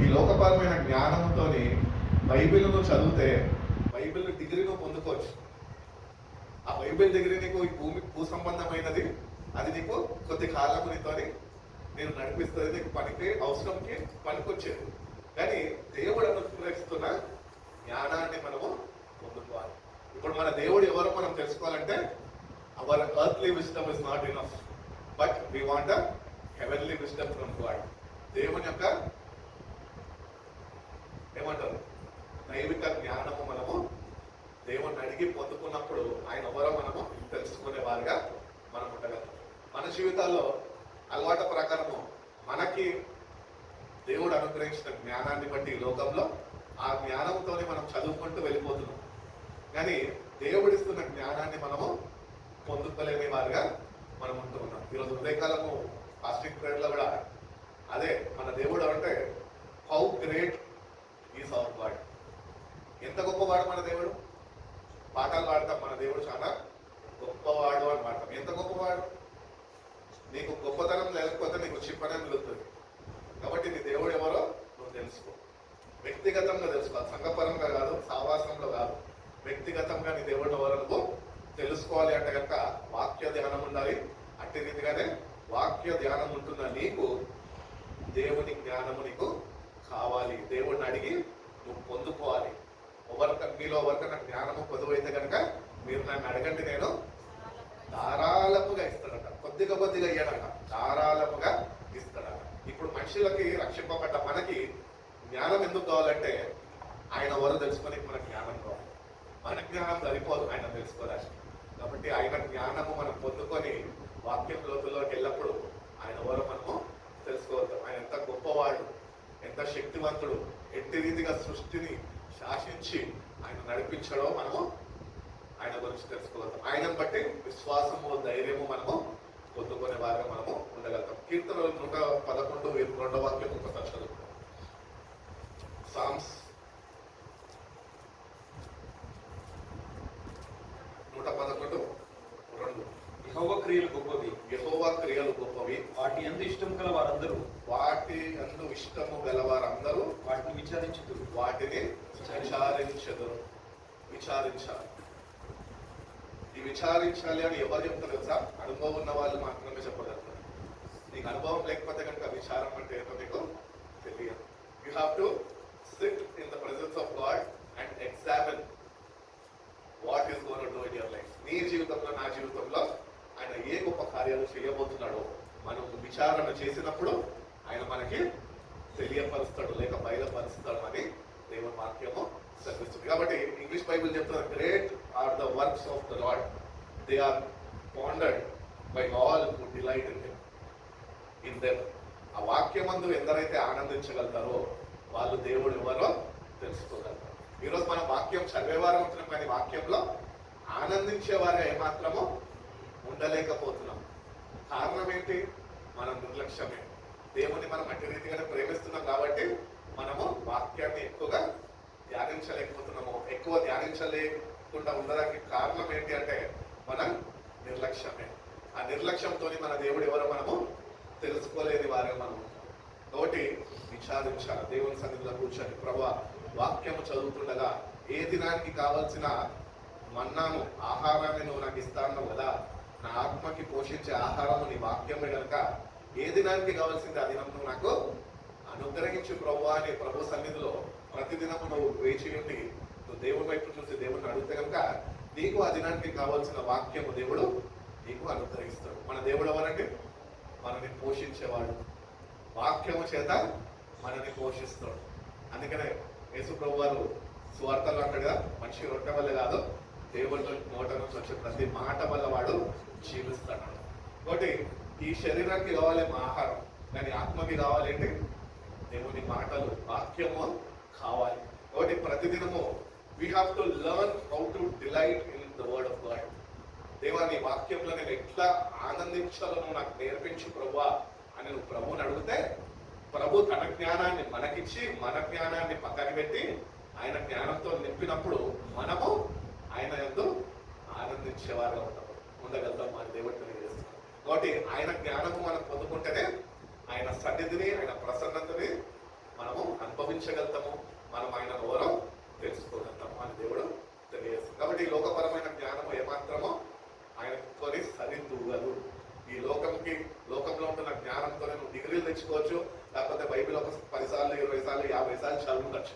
ఈ లోకపరమైన జ్ఞానంతో బైబిల్ను చదివితే బైబిల్ డిగ్రీ నువ్వు పొందుకోవచ్చు. ఆ బైబిల్ డిగ్రీ నీకు ఈ భూ సంబంధమైనది, అది నీకు కొద్ది కాలము నీతోని నేను నడిపిస్తుంది, నీకు పనికి అవసరంకి పనికొచ్చేది. కానీ దేవుడు అనుగ్రహిస్తున్న జ్ఞానాన్ని మనము పొందుకోవాలి. ఇప్పుడు మన దేవుడు ఎవరో మనం తెలుసుకోవాలంటే our earthly wisdom is not enough, but we want a heavenly wisdom from God. దేవుని యొక్క ఏమంటారు దైవిక జ్ఞానము మనము దేవుణ్ణి అడిగి పొందుకున్నప్పుడు ఆయన ఎవరో మనము తెలుసుకునే వారిగా మనం ఉండగలం. మన జీవితాల్లో అలవాటు ప్రకారము మనకి దేవుడు అనుగ్రహించిన జ్ఞానాన్ని బట్టి ఈ లోకంలో ఆ జ్ఞానంతోనే మనం చదువుకుంటూ వెళ్ళిపోతున్నాం. కానీ దేవుడిస్తున్న జ్ఞానాన్ని మనము పొందుకోలేని వారిగా మనం ఉంటూ ఉన్నాం. ఈరోజు ఉదయకాలము ఫాస్టింగ్ ప్రేయర్లో కూడా అదే మన దేవుడు అంటే how great is our God. ఎంత గొప్పవాడు మన దేవుడు. పాఠాలు పాడతాం మన దేవుడు చాలా గొప్పవాడు అని పాడతాం. ఎంత గొప్పవాడు. నీకు గొప్పతనం లేకపోతే నీకు చిప్పనే మిగులుతుంది. కాబట్టి నీ దేవుడు ఎవరో నువ్వు తెలుసుకో. వ్యక్తిగతంగా తెలుసుకోవాలి, సంఘపరంగా కాదు, సావాసంలో కాదు. వ్యక్తిగతంగా నీ దేవుడు ఎవరో నువ్వు తెలుసుకోవాలి అంటే కనుక వాక్య ధ్యానం ఉండాలి. అట్టి రీతిగానే వాక్య ధ్యానం ఉంటున్న నీకు దేవుని జ్ఞానము నీకు కావాలి. దేవుడిని అడిగి నువ్వు పొందుకోవాలి. మీలో ఎవరికైనా జ్ఞానము పొదువైతే కనుక మీరు నన్ను అడగండి, నేను ధారాళముగా ఇస్తాడట. కొద్దిగా ఇయ్యడట, ధారాళముగా ఇస్తాడట. ఇప్పుడు మనుషులకి రక్షింపబడ్డ మనకి జ్ఞానం ఎందుకు కావాలంటే ఆయన ఎవరు తెలుసుకొని మన జ్ఞానం కావాలి. మన జ్ఞానం సరిపోదు ఆయన తెలుసుకోవాలి. కాబట్టి ఆయన జ్ఞానము మనం పొందుకొని వాక్యం లోతుల్లోకి వెళ్ళినప్పుడు ఆయన ఎవరో మనము తెలుసుకోవద్దాం. ఆయన ఎంత గొప్పవాడు, ఎంత శక్తివంతుడు, ఎట్టి రీతిగా సృష్టిని శాసించి ఆయన నడిపించడో మనము ఆయన గురించి తెలుసుకోగలుగుతాం. ఆయనను బట్టి విశ్వాసము, ధైర్యము మనము పొందుకునే వారిగా మనము ఉండగలుగుతాం. కీర్తనలు 111 2వ వాక్యం ఒకసారి చదువుకుంటాం. సామ్స్ 111:2. యెహోవా క్రియలు గొప్పవి, యెహోవా క్రియలు గొప్పవి, వాటి యందు ఇష్టం గల వారందరూ, వాటి యందు ఇష్టము గలవారందరూ వాటిని విచారించుదురు. వాటిని విచారించాలి. ఈ విచారించాలి అని ఎవరు చెప్తారు తెలుసా? అనుభవం ఉన్న వాళ్ళు మాత్రమే చెప్పగలుగుతారు. నీకు అనుభవం లేకపోతే కనుక విచారం అంటే ఏంటో నీకు తెలియదు. You have to sit in the presence of God and examine what is gone to do in your life. నీ జీవితంలో, నా జీవితంలో ఆయన ఏ గొప్ప కార్యాలు చేయబోతున్నాడో మనం విచారణ చేసినప్పుడు ఆయన మనకి తెలియపరుస్తాడు, లేక బయలుపరుస్తాడు అని దేవుని వాక్యము చదివిస్తుంది. కాబట్టి ఇంగ్లీష్ బైబిల్ చెప్తున్నారు, great are the works of the Lord, they are pondered by all who delight in them. ఆ వాక్యమందు ఎందరైతే ఆనందించగలుగుతారో వాళ్ళు దేవుడు ఎవరో తెలుసుకోగలుగుతారు. ఈరోజు మనం వాక్యం చదివేవారు ఉంటున్నాం, కానీ వాక్యంలో ఆనందించేవారుగా ఏమాత్రమో ఉండలేకపోతున్నాం. కారణం ఏంటి? మన నిర్లక్ష్యమే. దేవుని మనం అట్టి రీతిగానే ప్రేమిస్తున్నాం కాబట్టి మనము వాక్యాన్ని ఎక్కువగా ధ్యానించలేకపోతున్నాము. ఎక్కువ ధ్యానించలేకుండా ఉండడానికి కారణం ఏంటి అంటే మన నిర్లక్ష్యమే. ఆ నిర్లక్ష్యంతో మన దేవుడు ఎవరో మనము తెలుసుకోలేని వారిగా మనం ఉంటాం. కాబట్టి విచారించాలి. దేవుని సన్నిధిలో కూర్చొని, ప్రభువా వాక్యము చదువుతుండగా ఏ దినానికి కావాల్సిన మన్నాను, ఆహారాన్ని నువ్వు నాకు ఇస్తాను కదా, నా ఆత్మకి పోషించే ఆహారము నీ వాక్యమే కనుక ఏ దినానికి కావాల్సింది ఆ దినం నువ్వు నాకు అనుగ్రహించు ప్రభువా అని ప్రభు సన్నిధిలో ప్రతిదినము నువ్వు వేచి ఉండి నువ్వు దేవుని వైపు చూసి దేవుడిని అడిగితే కనుక నీకు ఆ దినానికి కావాల్సిన వాక్యము దేవుడు నీకు అనుగ్రహిస్తాడు. మన దేవుడు ఎవరంటే మనని పోషించేవాడు. వాక్యము చేత మనని పోషిస్తాడు. అందుకనే యేసు ప్రభు వారు సువార్తలు అంటాడు కదా, మనిషి రొట్టె వల్ల కాదు, దేవుడి నోట నుంచి వచ్చే ప్రతి మాట వల్ల వాడు జీవిస్తాడు. కాబట్టి ఈ శరీరానికి కావాలేమో ఆహారం, కానీ ఆత్మకి కావాలంటే దేవుని మాటలు, వాక్యము కావాలి. కాబట్టి ప్రతిదినము we have to learn how to delight in the word of God. దేవా నీ వాక్యంలో నేను ఎట్లా ఆనందించాలో నువ్వు నాకు నేర్పించు ప్రభువా అని నువ్వు ప్రభువుని అడిగితే ప్రభు తన జ్ఞానాన్ని మనకిచ్చి మన జ్ఞానాన్ని పక్కన పెట్టి ఆయన జ్ఞానంతో నింపినప్పుడు మనము ఆయన యందు ఆనందించేవారుగా ఉండగలుగుతాం. మన దేవుడిని తెలియజేస్తున్నాం. కాబట్టి ఆయన జ్ఞానము మనం పొందుకుంటేనే ఆయన సన్నిధిని, ఆయన ప్రసన్నతని మనము అనుభవించగలుగుతాము, మనం ఆయన ఎవరో తెలుసుకోగలుగుతాము అని దేవుడు తెలియజేస్తుంది. కాబట్టి ఈ లోకపరమైన జ్ఞానము ఏమాత్రమో ఆయనతో సరితూగదు. ఈ లోకంలో ఉంటున్న జ్ఞానంతో నువ్వు డిగ్రీలు తెచ్చుకోవచ్చు, లేకపోతే బైబిల్ ఒక 10 సార్లు 20 సార్లు 50 సార్లు చదువుకోవచ్చు.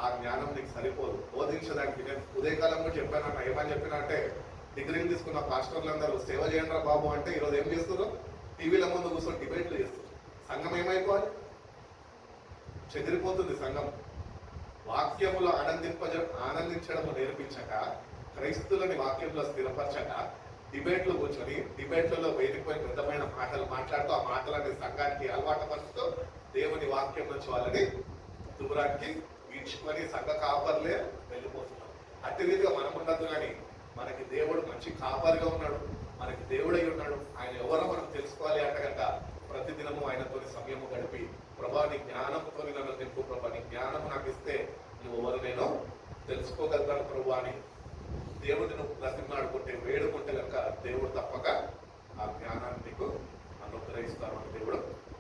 ఆ జ్ఞానం నీకు సరిపోదు బోధించడానికి. నేను ఉదయకాలంలో చెప్పాను, ఏమని చెప్పినా అంటే, డిగ్రీలు తీసుకున్న పాస్టర్లందరూ సేవ చేయండి రా బాబు అంటే ఈరోజు ఏం చేస్తున్నారు? టీవీల ముందు కూర్చొని డిబేట్లు చేస్తున్నారు. సంఘం ఏమైపోవాలి? చెదిరిపోతుంది సంఘం. వాక్యములో ఆనందించడము నేర్పించక, క్రైస్తులని వాక్యంలో స్థిరపరచక, డిబేట్లు కూర్చొని డిబేట్లలో వేదికపై విధమైన మాటలు మాట్లాడుతూ ఆ మాటలని సంఘానికి అలవాటు పరుస్తూ దేవుని వాక్యం నుంచి వాళ్ళని దూరానికి వీడ్చుకొని సంఘ కాపర్లే వెళ్ళిపోతున్నారు. అట్టి రీతిగా మనం ఉండద్దు. కానీ మనకి దేవుడు మంచి కాపరిగా ఉన్నాడు, మనకి దేవుడై ఉన్నాడు. ఆయన ఎవరో మనం తెలుసుకోవాలి అంటే కనుక ప్రతిదినము ఆయనతో సమయము గడిపి, ప్రభా నీ జ్ఞానంతో నన్ను నింపు, ప్రభా నీ జ్ఞానం నాకు ఇస్తే నువ్వు ఎవరు నేను తెలుసుకోగలుగుతాను ప్రభు అని దేవుడిని నువ్వు బ్రతిమాడుకుంటే, వేడుకుంటే కనుక దేవుడు తప్పక ఆ జ్ఞానాన్ని నీకు అనుగ్రహిస్తాను అని దేవుడు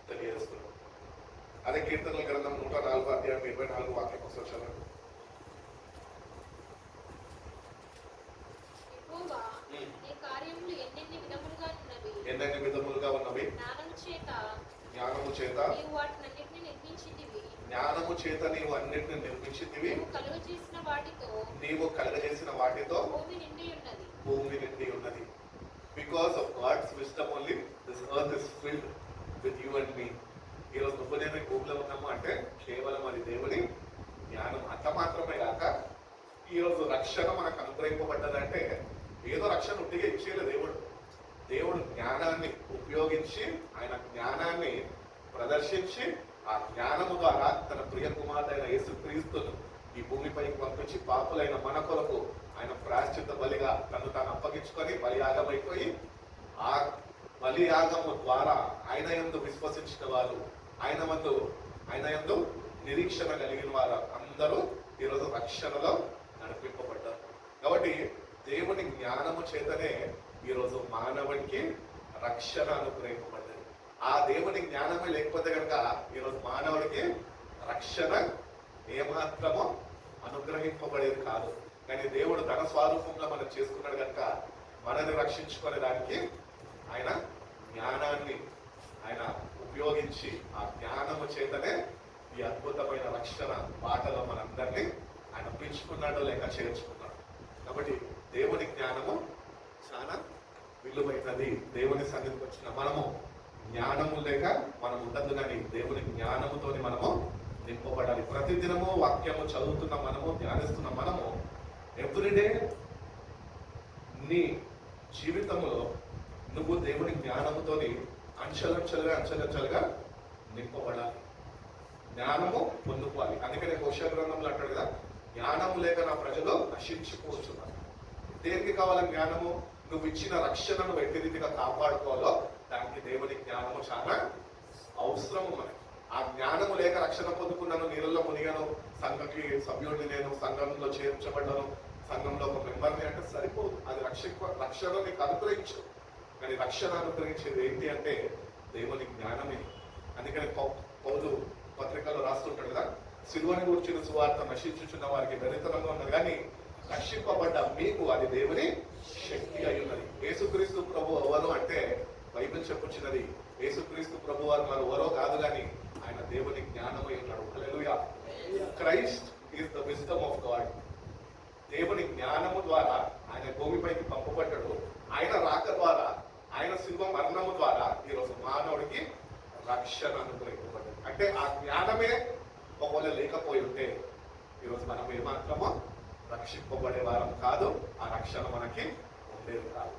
తెలియజేస్తున్నాడు. అదే కీర్తనల గ్రంథం 104 అధ్యాయం 24 వాక్యం కోసం చదవండి. ఎన్నెన్ని విధములుగా ఉన్నవి? జ్ఞానము చేత నీవు అన్నిటిని నిర్మించితివి. నీవు కలుగజేసిన వాటితో భూమి నిండి ఉన్నది. Because of God's wisdom only this earth is filled with you and me. ఈరోజు నువ్వు నేను భూమిలో ఉన్నాము అంటే కేవలం అది దేవుని జ్ఞానం. అంత మాత్రమే కాక ఈరోజు రక్షణ మనకు అనుగ్రహింపబడ్డదంటే ఏదో రక్షణ ఉట్టిగా ఇచ్చేయలేదు దేవుడు. దేవుడు జ్ఞానాన్ని ఉపయోగించి, ఆయన జ్ఞానాన్ని ప్రదర్శించి, ఆ జ్ఞానము ద్వారా తన ప్రియ కుమారుడైన యేసుక్రీస్తును ఈ భూమిపైకి పంపించి పాపులైన మన కొరకు ఆయన ప్రాయశ్చిత్త బలిగా తను తాను అప్పగించుకొని బలియాగమైపోయి, ఆ బలియాగము ద్వారా ఆయన యందు విశ్వసించిన వారు, ఆయన యందు నిరీక్షణ కలిగిన వారు అందరూ ఈరోజు రక్షణలో నడిపింపబడ్డారు. కాబట్టి దేవుని జ్ఞానము చేతనే ఈరోజు మానవునికి రక్షణ అనుగ్రహింపబడ్డది. ఆ దేవుని జ్ఞానమే లేకపోతే కనుక ఈరోజు మానవుడికి రక్షణ ఏమాత్రమో అనుగ్రహింపబడేది కాదు. కానీ దేవుడు తన స్వరూపంలో మనం చేసుకున్నాడు కనుక మనల్ని రక్షించుకునే దానికి ఆయన జ్ఞానాన్ని ఆయన ఉపయోగించి, ఆ జ్ఞానము చేతనే ఈ అద్భుతమైన రక్షణ బాటలో మనందరినీ ఆయన పిలుచుకున్నాడో లేక చేర్చుకున్నాడు. కాబట్టి దేవుని జ్ఞానము చాలా విలువైనది. దేవుని సన్నిధికి వచ్చిన మనము జ్ఞానము లేక మనం ఉండదు, కానీ దేవుని జ్ఞానముతో మనము నింపబడాలి. ప్రతిదినము వాక్యము చదువుతున్న మనము, ధ్యానిస్తున్న మనము ఎవ్రీడే నీ జీవితంలో నువ్వు దేవుని జ్ఞానముతోని అంచెలంచెలుగా నింపబడాలి. జ్ఞానము పొందుకోవాలి. అందుకనే హోషేయ గ్రంథంలో అంటాడు కదా, జ్ఞానము లేక నా ప్రజలు నశించిపోతున్నారు. దేనికి కావాలి జ్ఞానము? నువ్వు ఇచ్చిన రక్షణను ఎట్టి రీతిగా కాపాడుకోవాలో దానికి దేవుని జ్ఞానము చాలా అవసరము మనకి. ఆ జ్ఞానము లేక రక్షణ పొందుకున్నాను, నీళ్ళలో మునిగాను, సంఘకి సభ్యుడిని, నేను సంఘంలో చేర్చబడ్డాను, సంఘంలో ఒక మెంబర్ని అంటే సరిపోదు. అది రక్షణ నీకు అనుగ్రహించు. కానీ రక్షణ అనుగ్రహించేది ఏంటి అంటే దేవుని జ్ఞానమే. అందుకని పౌలు పత్రికలో రాస్తుంటాడు కదా, సిలువని కూర్చున్న సువార్త నశించుచున్న వారికి వెరితనంగా ఉన్నది, కానీ రక్షింపబడ్డ మీకు అది దేవుని శక్తి అయి ఉన్నది. యేసుక్రీస్తు ప్రభు ఎవరు అంటే బైబిల్ చెప్పుచున్నది, యేసుక్రీస్తు ప్రభు వారు మరి ఎవరో కాదు, కానీ ఆయన దేవుని జ్ఞానమై ఉన్నాడు. Hallelujah. Christ is the wisdom of God. దేవుని జ్ఞానము ద్వారా ఆయన భూమిపైకి పంపబడ్డాడు. ఆయన రాక ద్వారా, ఆయన శిల్వ మరణము ద్వారా ఈరోజు మానవుడికి రక్షణ అనుగ్రహింపబడ్డది. అంటే ఆ జ్ఞానమే ఒకవేళ లేకపోయి ఉంటే ఈరోజు మనం ఏమాత్రమో రక్షింపబడే వారం కాదు, ఆ రక్షణ మనకి ఉండేది కాదు.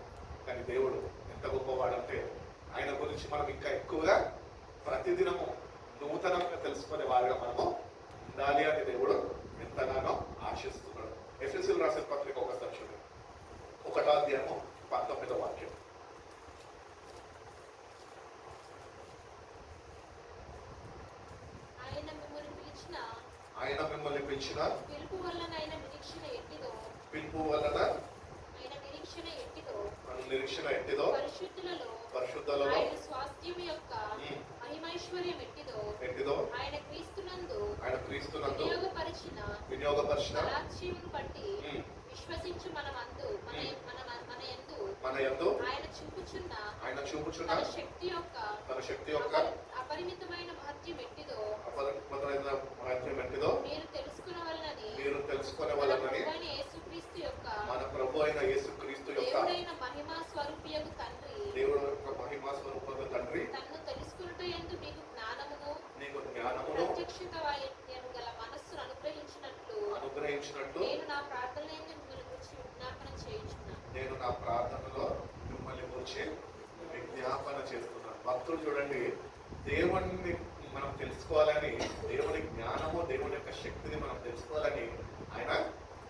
కానీ దేవుడు ఎంత గొప్పవాడంటే ఆయన గురించి మనం ఇంకా ఎక్కువగా ప్రతిదినము నూతనంగా తెలుసుకునే వారిగా మనము ఉండాలి అని దేవుడు ఎంతగానో ఆశిస్తున్నాడు. ఎఫెసీయులకు రాసిన పత్రిక ఒకసారి చూడండి, 1వ అధ్యాయము 19వ వాక్యం. ఆయన మిమ్మల్ని పిలిచిన పిలుపు వలన నిరీక్షణ ఎట్టిదో, పరిశుద్ధులలో ఆయన క్రీస్తునందు వినియోగపరిచిన వినియోగపరిచిన బలాత్సీమును బట్టి ఉమ్, విశ్వసించు మన యందు మన యందు ఆయన చూపుచున్న ఆయన తన శక్తి యొక్క అపరిమితమైన మహత్యం ఎట్టిదో అపరిమితమైన మహత్యం ఎట్టిదో మీరు తెలుసుకునవలెనని మన ప్రభు అయిన యేసుక్రీస్తు యొక్క దేవుడైన మహిమా స్వరూపియగు తండ్రి దేవుడు యొక్క మహిమా స్వరూపమైన తండ్రి తన్ను తెలుసుకున్నట్టు యందు మీకు నీకు జ్ఞానమును ప్రత్యక్షత గల మనస్సును అనుగ్రహించినట్లు నేను నా ప్రార్థనలో మిమ్మల్ని గురించి విజ్ఞాపన చేయుచున్నాను. నేను నా ప్రార్థనలో మిమ్మల్ని గురించి విజ్ఞాపన చేస్తున్నాను. భక్తులు చూడండి, దేవుణ్ణి మనం తెలుసుకోవాలని, దేవుని జ్ఞానము, దేవుని యొక్క శక్తిని మనం తెలుసుకోవాలని ఆయన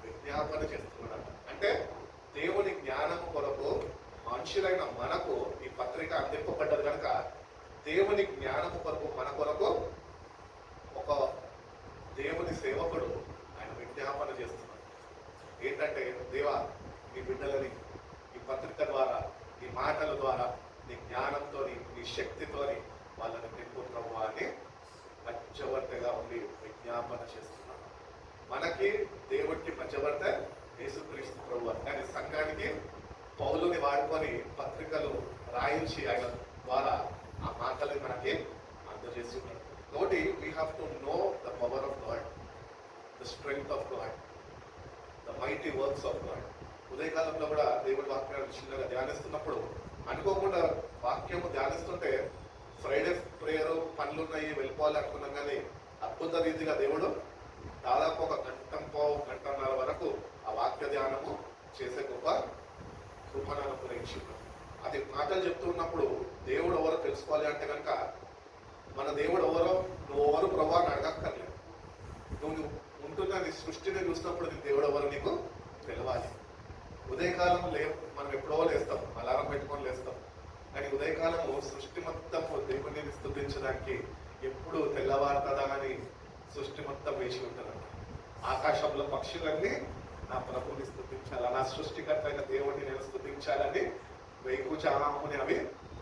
విజ్ఞాపన చేస్తున్నాడు. అంటే దేవుని జ్ఞానము కొరకు మనుషులైన మనకు ఈ పత్రిక అందింపబడ్డది కనుక దేవుని జ్ఞానము కొరకు మన కొరకు ఒక దేవుని సేవకుడు ఆయన విజ్ఞాపన చేస్తున్నాడు. ఏంటంటే, దేవా, నీ బిడ్డలని ఈ పత్రిక ద్వారా, నీ మాటల ద్వారా, నీ జ్ఞానంతో, నీ శక్తితోని వాళ్ళని నింపు ప్రభు అని మధ్యవర్తిగా ఉండి విజ్ఞాపన చేస్తున్నాడు. మనకి దేవుడికి మధ్యవర్త యేసుక్రీస్తు ప్రభు. కానీ సంఘానికి పౌలుని వాడుకొని పత్రికలు రాయించి ఆయన ద్వారా ఆ మాటలు మనకి అందజేసి ఉన్నారు. కాబట్టి we have to know the power of God, the strength of God, the mighty works of God. ఉదయకాలంలో కూడా దేవుడి వాక్యాన్ని చిన్నగా ధ్యానిస్తున్నప్పుడు అనుకోకుండా వాక్యము ధ్యానిస్తుంటే ఫ్రైడే ప్రేయర్ పనులున్నాయి వెళ్ళిపోవాలి అనుకున్నాం, కానీ అద్భుత రీతిగా దేవుడు దాదాపు ఒక గంటన్నర వరకు ఆ వాక్య ధ్యానము చేసే కృపను అనుగ్రహించింది. అది మాటలు చెప్తున్నప్పుడు దేవుడు ఎవరో తెలుసుకోవాలి అంటే కనుక మన దేవుడు ఎవరో, నువ్వు ఎవరు ప్రభు అని అడగక్కర్లేదు. నువ్వు ఉంటున్న నీ సృష్టిని చూసినప్పుడు నీ దేవుడు ఎవరో నీకు తెలవాలి. ఉదయకాలం మనం ఎప్పుడో లేస్తాం, అలారం పెట్టుకొని లేస్తాం, కానీ ఉదయకాలము సృష్టి మొత్తం దేవుడిని స్తుతించడానికి ఎప్పుడు తెల్లవారుతుందా అని సృష్టి మొత్తం వేసి ఉంటుందంట. ఆకాశంలో పక్షులన్నీ నా ప్రభుని స్తుతించాలి, నా సృష్టికర్త అయిన దేవుడిని నేను స్తుతించాలని వేకుచామని అవి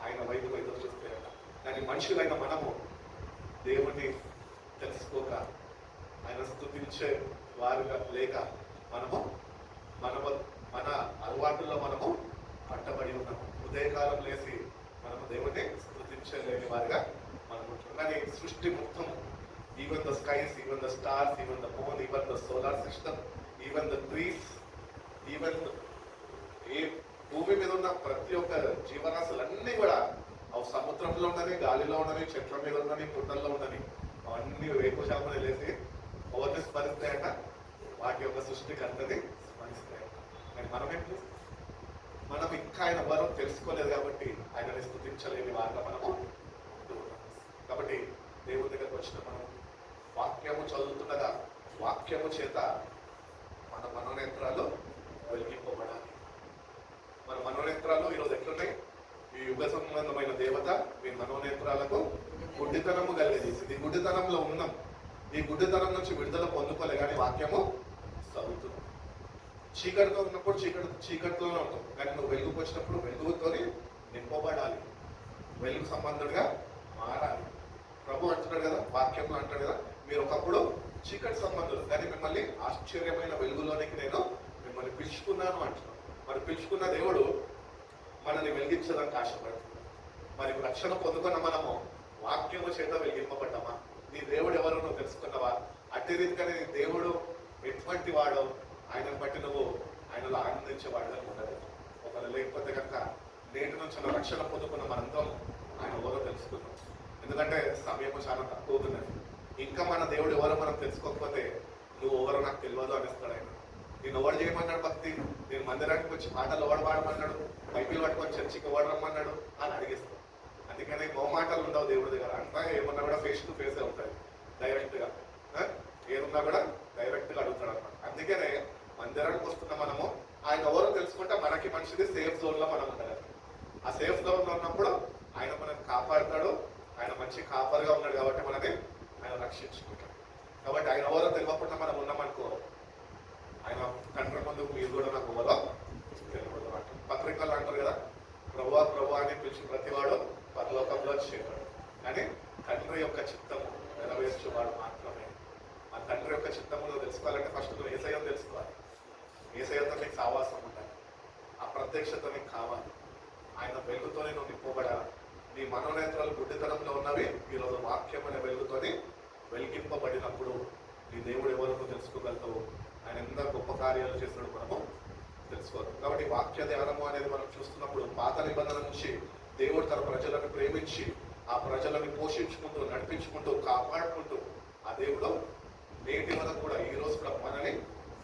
ఆయన వైపు ఎదురు చూస్తాయట. కానీ మనుషులైన మనము దేవుడిని తెలుసుకోక, ఆయన స్తుతించే వారుగా లేక మనము మన అలవాటులో మనము పట్టబడి ఉన్నాము. ఉదయకాలం లేసి మనము దేవుడిని స్తుతించలేని వారిగా మనం ఉంటున్నాం. కానీ సృష్టి మొత్తం, even the skies, even the stars, even the moon, even the solar system, even the trees, even ఏ భూమి మీద ఉన్న ప్రతి ఒక్క జీవరాశులన్నీ కూడా అవి సముద్రంలో ఉండని, గాలిలో ఉండని, చెట్ల మీద ఉండని, పుట్టల్లో ఉండని, అవన్నీ వేకుశామని లేసి ఎవరిని స్మరిస్తాయట, వాటి యొక్క సృష్టికర్తని స్మరిస్తాయట. కానీ మనమేం చేస్తాం? మనం ఇంకా ఆయన వరం తెలుసుకోలేదు కాబట్టి ఆయనని స్తుతించలేని వారిగా మనము ఉంటున్నాం. కాబట్టి దేవుడి దగ్గరకు వచ్చిన మనం వాక్యము చదువుతుండగా వాక్యము చేత మన మనోనేత్రాలు వెలిగింపబడాలి. మన మనోనేత్రాలు ఈరోజు ఎట్లున్నాయి? ఈ యుగ సంబంధమైన దేవత మీ మనోనేత్రాలకు గుడ్డితనము కలిగేది. ఈ గుడ్డితనంలో ఉన్నాం. ఈ గుడ్డితనం నుంచి విడుదల పొందుకోలే కానీ వాక్యము చదువుతున్నాం. చీకటితో ఉన్నప్పుడు చీకటితోనే ఉంటాం, కానీ నువ్వు వెలుగుకు వచ్చినప్పుడు వెలుగుతోని నింపబడాలి, వెలుగు సంబంధుడిగా మారాలి. ప్రభు అంటున్నాడు కదా, వాక్యంలో అంటాడు కదా, మీరు ఒకప్పుడు చీకటి సంబంధులు, కానీ మిమ్మల్ని ఆశ్చర్యమైన వెలుగులోనికి నేను మిమ్మల్ని పిలుచుకున్నాను అంటున్నాను. మరి పిలుచుకున్న దేవుడు మనల్ని వెలిగించడానికి ఆశపడుతున్నాడు. మరి రక్షణ పొందుకున్న మనము వాక్యము చేత వెలిగింపబడ్డామా? నీ దేవుడు ఎవరు నువ్వు తెలుసుకున్నావా? అట్టి రీతిగానే నీ దేవుడు ఎటువంటి వాడో ఆయనను బట్టి నువ్వు ఆయనలో ఆనందించేవాడుగా ఉండదు. ఒకవేళ లేకపోతే కనుక నేటి నుంచి రక్షణ పొందుకున్న మనంతం ఆయన ఎవరో తెలుసుకున్నాం. ఎందుకంటే సమయము చాలా తక్కువ అవుతున్నది. ఇంకా మన దేవుడు ఎవరో మనం తెలుసుకోకపోతే నువ్వు ఎవరో నాకు తెలియదు అనిస్తాడు ఆయన. నేను ఎవరు చేయమన్నాడు భక్తి? నేను మందిరానికి వచ్చి పాటలు ఎవడు పాడమన్నాడు, బైబిల్ పట్టుకొని చర్చికి ఎవడు రమ్మన్నాడు అని అడిగిస్తాం. అందుకని మొహమాటలు ఉండవు దేవుడి దగ్గర. అంతా ఏమన్నా కూడా ఫేస్ టు ఫేసే ఉంటుంది, డైరెక్ట్గా. ఏదున్నా కూడా డైరెక్ట్గా అడుగుతాడు అనమాట. అందుకనే మందిరానికి వస్తున్న మనము ఆయన ఎవరో తెలుసుకుంటే మనకి మంచిది, సేఫ్ జోన్లో మనం ఉండాలి. ఆ సేఫ్ జోన్లో ఉన్నప్పుడు ఆయన మనల్ని కాపాడుతాడు. ఆయన మంచి కాపరిగా ఉన్నాడు కాబట్టి మనని ఆయన రక్షించుకుంటాడు. కాబట్టి ఆయన ఎవరో తెలియకుండా మనం ఉన్నామనుకో, ఆయన తండ్రి ముందు మీరు కూడా నాకు ఎవరో తెలియదు అంటారు. పత్రికలు అంటారు కదా, ప్రభువా ప్రభువా అని పిలిచి ప్రతివాడు పరలోకంలో చేరాడు, కానీ తండ్రి యొక్క చిత్తము నెరవేర్చేవాడు మాత్రమే యొక్క చిత్తమును తెలుసుకోవాలంటే ఫస్ట్ నువ్వు యేసయ్యను తెలుసుకోవాలి. యేసయ్యతో నీకు సావాసం ఉండాలి, ఆ ప్రత్యక్షత నీకు కావాలి, ఆయన వెలుగుతోనే నువ్వు నింపబడాలి. నీ మనోనేత్రాలు గుడ్డితనంలో ఉన్నవి ఈరోజు వాక్యం అనే వెలుగుతోని వెలిగింపబడినప్పుడు నీ దేవుడు ఎవరు నువ్వు తెలుసుకోగలుగుతావు. ఆయన ఎంత గొప్ప కార్యాలు చేస్తున్నాడు మనము తెలుసుకోవాలి. కాబట్టి వాక్య ధ్యానము అనేది మనం చూస్తున్నప్పుడు పాత నిబంధన నుంచి దేవుడు తన ప్రజలను ప్రేమించి ఆ ప్రజలను పోషించుకుంటూ నడిపించుకుంటూ కాపాడుకుంటూ ఆ దేవుడు నేటి వరకు కూడా ఈ రోజు కూడా మనని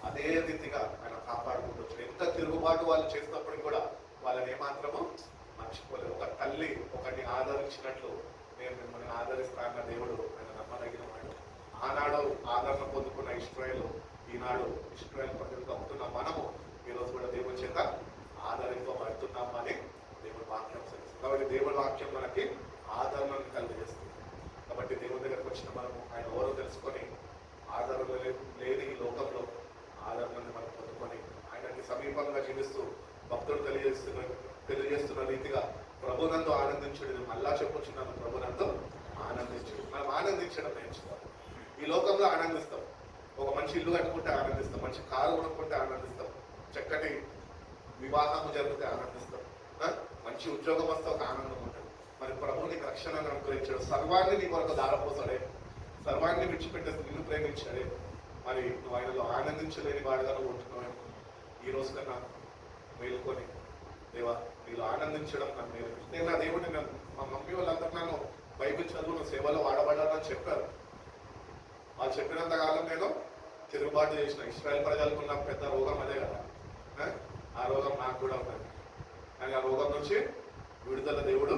అదే రీతిగా ఆయన కాపాడుకుంటూ ఎంత తిరుగుబాటు వాళ్ళు చేసినప్పుడు కూడా వాళ్ళని ఏమాత్రము మర్చిపోలేదు. ఒక తల్లి ఒకరిని ఆదరించినట్లు నేను మిమ్మల్ని ఆదరిస్తాన్న దేవుడు ఆయన నమ్మదగిన వాడు. ఆనాడు ఆదరణ పొందుకున్న ఇశ్రాయేలు ఈనాడు ఇశ్రాయేలు ప్రజలకు అవుతున్న మనము ఈరోజు కూడా దేవుని చేత ఆదరింపబడుతున్నాము అని దేవుడి వాక్యం తెలుస్తుంది. కాబట్టి దేవుడి వాక్యం మనకి ఆదరణను కలిగజేస్తుంది. కాబట్టి దేవుని దగ్గరకు వచ్చిన మనము ఆయన ఎవరో తెలుసుకొని ఆదరణ లేని ఈ లోకంలో ఆదరణని మనం పొందుకొని ఆయనకి సమీపంగా జీవిస్తూ భక్తుడు తెలియజేస్తున్న రీతిగా ప్రభునందు ఆనందించుడు. మళ్ళా చెప్పుచున్నాను, ప్రభునందు ఆనందించుడు. మనం ఆనందించడం నేర్చుకోవాలి. ఈ లోకంలో ఆనందిస్తాం, ఒక మంచి ఇల్లు కట్టుకుంటే ఆనందిస్తాం, మంచి కారు కొనుక్కుంటే ఆనందిస్తాం, చక్కటి వివాహము జరిగితే ఆనందిస్తాం, మంచి ఉద్యోగం వస్తే ఒక ఆనందం ఉంటుంది. మరి ప్రభు నీకు రక్షణను అనుగ్రహించాడు, సర్వాన్ని నీ కొరకు దారపోసాడే, సర్వాన్ని విడిచిపెట్టేసి నిన్ను ప్రేమించాడే. మరి నువ్వు ఆయనలో ఆనందించలేని వాడుగా నువ్వు ఉంటున్నావు. ఈ రోజు కన్నా మేలుకొని దేవా నీలో ఆనందించడం నాకు నేర్పించి. నేను నా దేవుడిని మా మమ్మీ వాళ్ళందరూ నన్ను బైబిల్ చదువు నువ్వు సేవలో వాడబడాలని చెప్పారు. వాళ్ళు చెప్పినంత కాలం నేను తిరుగుబాటు చేసిన. ఇశ్రాయేల్ ప్రజలకు ఉన్న పెద్ద రోగం అదే కదా, ఆ రోగం నాకు కూడా ఉన్నది. కానీ ఆ రోగం నుంచి విడుదల దేవుడు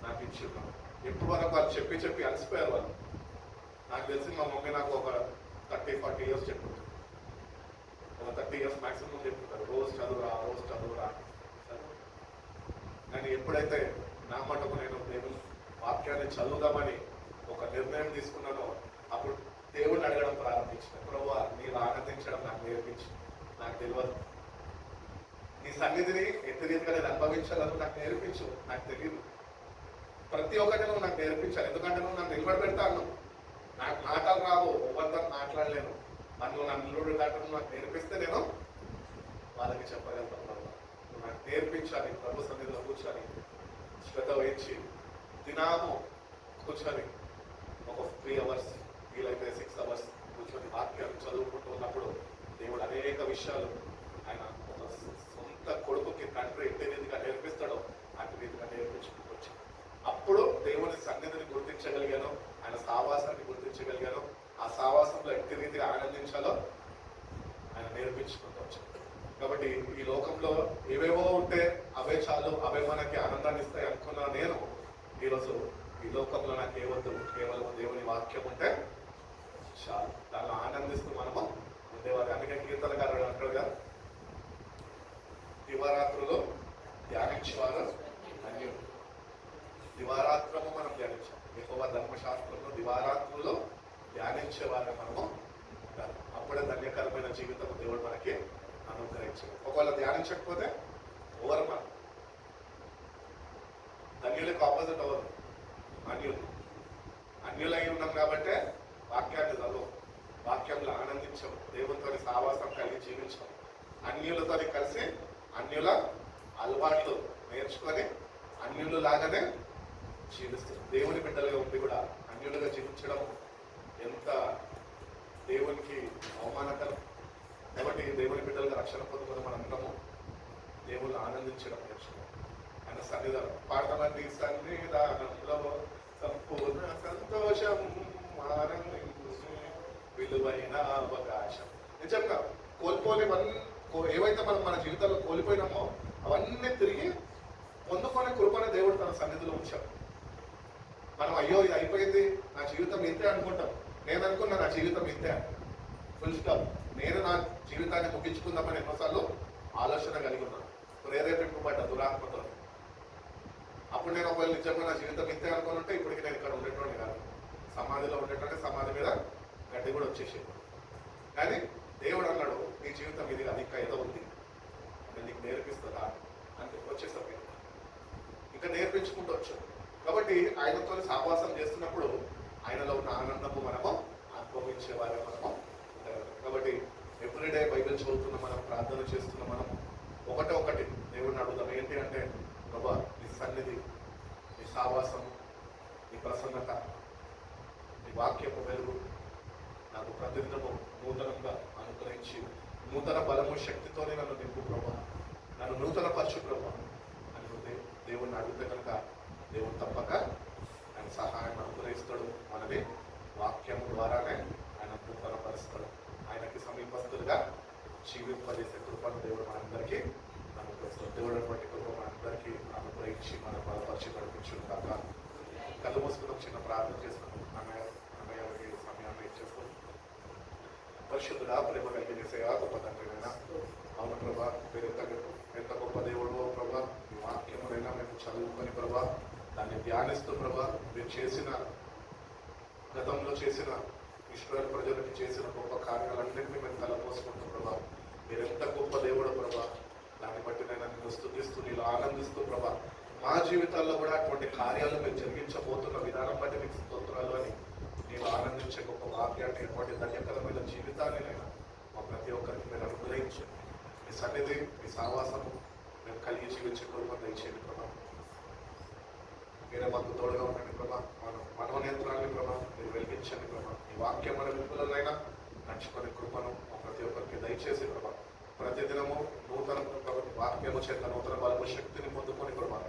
నాకు ఇచ్చి ఉన్నాడు. ఎప్పుడు వరకు వాళ్ళు చెప్పి అలసిపోయారు వాళ్ళు. నాకు తెలిసి మా మమ్మీ నాకు ఒక 30-40 ఇయర్స్ చెప్పుకుంటారు, ఒక 30 ఇయర్స్ మ్యాక్సిమం చెప్పుకుంటారు, రోజు చదువురా. కానీ ఎప్పుడైతే నా మటుకు నేను దేవుని వాక్యాన్ని చదువుదామని ఒక నిర్ణయం తీసుకున్నానో అప్పుడు దేవుడిని అడగడం ప్రారంభించిన. ప్రభువా నీవు ఆనందించడం నాకు నేర్పించి, నాకు తెలియదు, నీ సన్నిధిని ఎట్టి రీతిగా నేను అనుభవించాలని నాకు నేర్పించు, నాకు తెలియదు. ప్రతి ఒక్కటి నువ్వు నాకు నేర్పించాలి. ఎందుకంటే నువ్వు నన్ను నిలబడి పెడతాను, నాకు మాటలు రావు, ఎవరితో మాట్లాడలేను. నన్ను నిలబడి పెట్టడం నాకు నేర్పిస్తే నేను వాళ్ళకి చెప్పగలుగుతాను. నువ్వు నాకు నేర్పించాలి. ప్రభు సన్నిధిలో కూర్చొని శ్రద్ధ వహించి దినాము కూర్చొని ఒక 3 hours వీలైతే 6 hours కూర్చొని వాక్యాన్ని చదువుకుంటూ ఉన్నప్పుడు దేవుడు అనేక విషయాలు ఆయన ఒక సొంత కొడుకుకి తండ్రి ఎట్టి రీతిగా నేర్పిస్తాడో అటు రీతిగా నేర్పించుకుంటూ వచ్చాను. అప్పుడు దేవుని సన్నిధిని గుర్తించగలిగాను, ఆయన సావాసాన్ని గుర్తించగలిగాను. ఆ సావాసంలో ఎట్టి రీతిగా ఆనందించాలో ఆయన నేర్పించుకుంటూ వచ్చాను. కాబట్టి ఈ లోకంలో ఏవేవో ఉంటే అవే చాలు, అవే మనకి ఆనందాన్ని ఇస్తాయి అనుకున్నా నేను ఈరోజు ఈ లోకంలో నాకు ఏవద్దు, కేవలం దేవుని వాక్యం ఉంటే చాలు. దానిలో ఆనందిస్తూ మనము ఉండేవారు. అందుకే కీర్తనకారుడు అంటాడుగా, దివారాత్రులు ధ్యానించేవారు ధన్యులు. దివారాత్రము మనం ధ్యానించాం. యెహోవా ధర్మశాస్త్రంలో దివారాత్రులు ధ్యానించేవారు మనము ఉంటారు. అప్పుడే ధన్యకరమైన జీవితం దేవుడు మనకి అనుగ్రహించారు. ఒకవేళ ధ్యానించకపోతే ఎవరు మనం? ధన్యులకు ఆపోజిట్ ఎవరు? అన్యులు. అన్యులై ఉన్నాం కాబట్టే వాక్యాన్ని చదువు, వాక్యంలో ఆనందించం, దేవునితో సావాసం కలిగి జీవించం, అన్యులతో కలిసి అన్యుల అలవాట్లు నేర్చుకొని అన్యులు లాగానే జీవిస్తాం. దేవుని బిడ్డలుగా ఉండి కూడా అన్యులుగా జీవించడం ఎంత దేవునికి అవమానకరం. కాబట్టి దేవుని బిడ్డలుగా రక్షణ పొందుకుని మనందరము దేవుళ్ళు ఆనందించడం నేర్చుకోవాలి. ఆయన సన్నిధానం పాడతామండి, సన్నిధానంలో సంపూర్ణ సంతోషం, విలువైన అవకాశం. నిజంగా ఏవైతే మనం మన జీవితంలో కోల్పోయినామో అవన్నీ తిరిగి పొందుకొని కృపని దేవుడు తన సన్నిధిలో ఉంచాడు. మనం అయ్యో ఇది అయిపోయింది, నా జీవితం ఇంతే అనుకుంటాం. నేను అనుకున్నా నా జీవితం ఇంతే, ఫుల్ స్టాప్. నేను నా జీవితాన్ని ముగించుకుందామని ఎన్నోసార్లు ఆలోచన కలిగి ఉన్నాను, ప్రేరేపింపబడ్డ దురాత్మతో. అప్పుడు నేను ఒకవేళ నిజంగా నా జీవితం ఇంతే అనుకుని ఉంటే ఇప్పటికి నేను ఇక్కడ ఉండేటోని కాదు, సమాధిలో ఉండేటోనే, సమాధి మీద గడ్డి కూడా వచ్చేసేది. కానీ దేవుడు అన్నాడు, నీ జీవితం ఇది అది ఇంకా ఏదో ఉంది, నేను నీకు నేర్పిస్తుందా అని వచ్చేసాం. ఇంకా నేర్పించుకుంటూ వచ్చాను. కాబట్టి ఆయనతో సావాసం చేస్తున్నప్పుడు ఆయనలో ఉన్న ఆనందము మనము అనుభవించే వారే మనము కాబట్టి ఎవ్రీడే బైబిల్ చదువుతున్న మనం, ప్రార్థన చేస్తున్న మనం ఒకటి దేవుడిని అడుగుదాం. ఏంటి అంటే, ప్రభా నీ సన్నిధి, నీ సావాసం, నీ ప్రసన్నత, నీ వాక్యపు వెలుగు నాకు ప్రతిదినము నూతనంగా అనుగ్రహించి నూతన బలము శక్తితోనే నన్ను నింపు ప్రభా, నన్ను నూతన పరచు ప్రభా అని దేవుణ్ణి అడిగితే కనుక దేవుడు తప్పక ఆయన సహాయం అనుగ్రహిస్తాడు. మనది వాక్యము ద్వారానే ఆయన నూతన పరుస్తాడు. ఆయనకి సమీపస్తులుగా జీవింపజేసే కృపను దేవుడు మనందరికీ అనుగ్రహిస్తాడు. దేవుడు బట్టి కృప మనందరికీ అనుగ్రహించి మన బలపరిచి నడిపించును కాక. కళ్ళు మూసుకుని చిన్న ప్రార్థన చేస్తున్నాం. అన్నయ్యకి సమయాన్ని ఇచ్చేస్తాం. పరిశుద్ధుడా, ప్రేమ కలిగిన సేవ గొప్ప తండ్రినైనా, అవును ప్రభా, మీరు ఎంత గొప్ప దేవుడు ప్రభా. మీ వాక్యమునైనా మేము చదువుకొని ప్రభా, దాన్ని ధ్యానిస్తూ ప్రభా, మీరు చేసిన గతంలో చేసిన ఇశ్రాయేలు ప్రజలకి చేసిన గొప్ప కార్యాలన్నింటినీ మేము తలపోసుకుంటూ ప్రభా, మీరు ఎంత గొప్ప దేవుడు ప్రభా. దాన్ని బట్టి నేను నిన్ను స్తుతిస్తూ నీలో ఆనందిస్తూ ప్రభా, మా జీవితాల్లో కూడా అటువంటి కార్యాలు మీరు జరిగించబోతున్న విధానం బట్టి మీకు స్తోత్రాలు అని నీవు ఆనందించే గొప్ప వాక్యాన్ని, ఎటువంటి ధన్యకరమైన జీవితాన్ని నేను మా ప్రతి ఒక్కరికి మీరు అనుగ్రహించండి. మీ సన్నిధి, మీ సావాసము మేము కలిగి జీవించే కృప దయచేయండి ప్రభా. మీరే మాకు తోడుగా ఉండండి ప్రభా. మనోనేత్రాన్ని ప్రభా మీరు వెలిగించండి ప్రభా. ఈ వాక్యం మన విప్పులనైనా నడుచుకునే కృపను మా ప్రతి ఒక్కరికి దయచేసి ప్రభా. ప్రతిదినము నూతన వాక్యము చేత నూతన బలము శక్తిని పొందుకొని ప్రభా,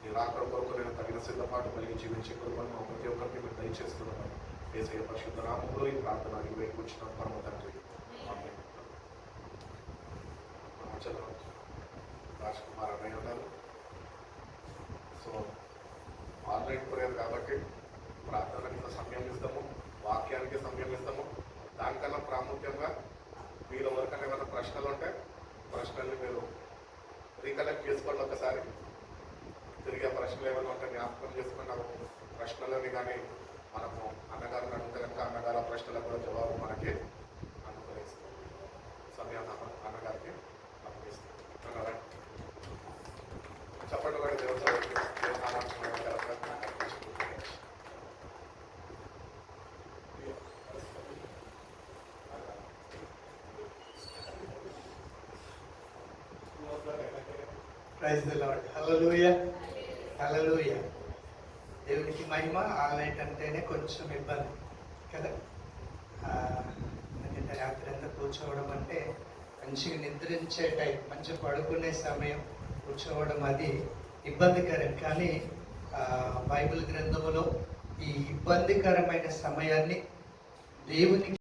ఈ రాకడ కొరకు నేను తగిన సిద్ధపాటు కలిగి జీవించే కృపను మా ప్రతి ఒక్కరికి మీరు దయచేస్తున్నాను. యేసయ్య పరిశుద్ధ నామములో ఈ ప్రార్థన అడిగి కూర్చున్న పరమ తండ్రి, ఆమేన్. రాజ్ కుమార్ అన్నయ్య ఉన్నారు. సో ఆన్లైన్ ప్రేయర్ కాబట్టి ప్రార్థనకి సమయం ఇస్తాము, వాక్యానికి సమయం ఇస్తాము. దానికన్నా ప్రాముఖ్యంగా మీరు ఎవరికైనా ఏమైనా ప్రశ్నలు ఉంటే ప్రశ్నల్ని మీరు రీకలెక్ట్ చేసుకోండి. ఒకసారి తిరిగి ఆ ప్రశ్నలు ఏమైనా ఉంటే జ్ఞాపకం చేసుకుని నాకు ప్రశ్నలని కానీ మనము అన్నగారిని అడిగితే కనుక అన్నగారు ఆ ప్రశ్నలకు కూడా జవాబు మనకి అనుగ్రహిస్తాం. సమయాన్ని అన్నగారికి అప్పగిస్తాం. చెప్పండి కూడా ప్రైజ్ ది లార్డ్. హల్లెలూయా, హల్లెలూయా. దేవునికి మహిమ. ఆన్లైన్ అంటేనే కొంచెం ఇబ్బంది కదా, ఎందుకంటే రాత్రి అంతా కూర్చోవడం అంటే మంచిగా నిద్రించే టైం, మంచిగా పడుకునే సమయం కూర్చోవడం అది ఇబ్బందికరం. కానీ బైబిల్ గ్రంథములో ఈ ఇబ్బందికరమైన సమయాన్ని దేవునికి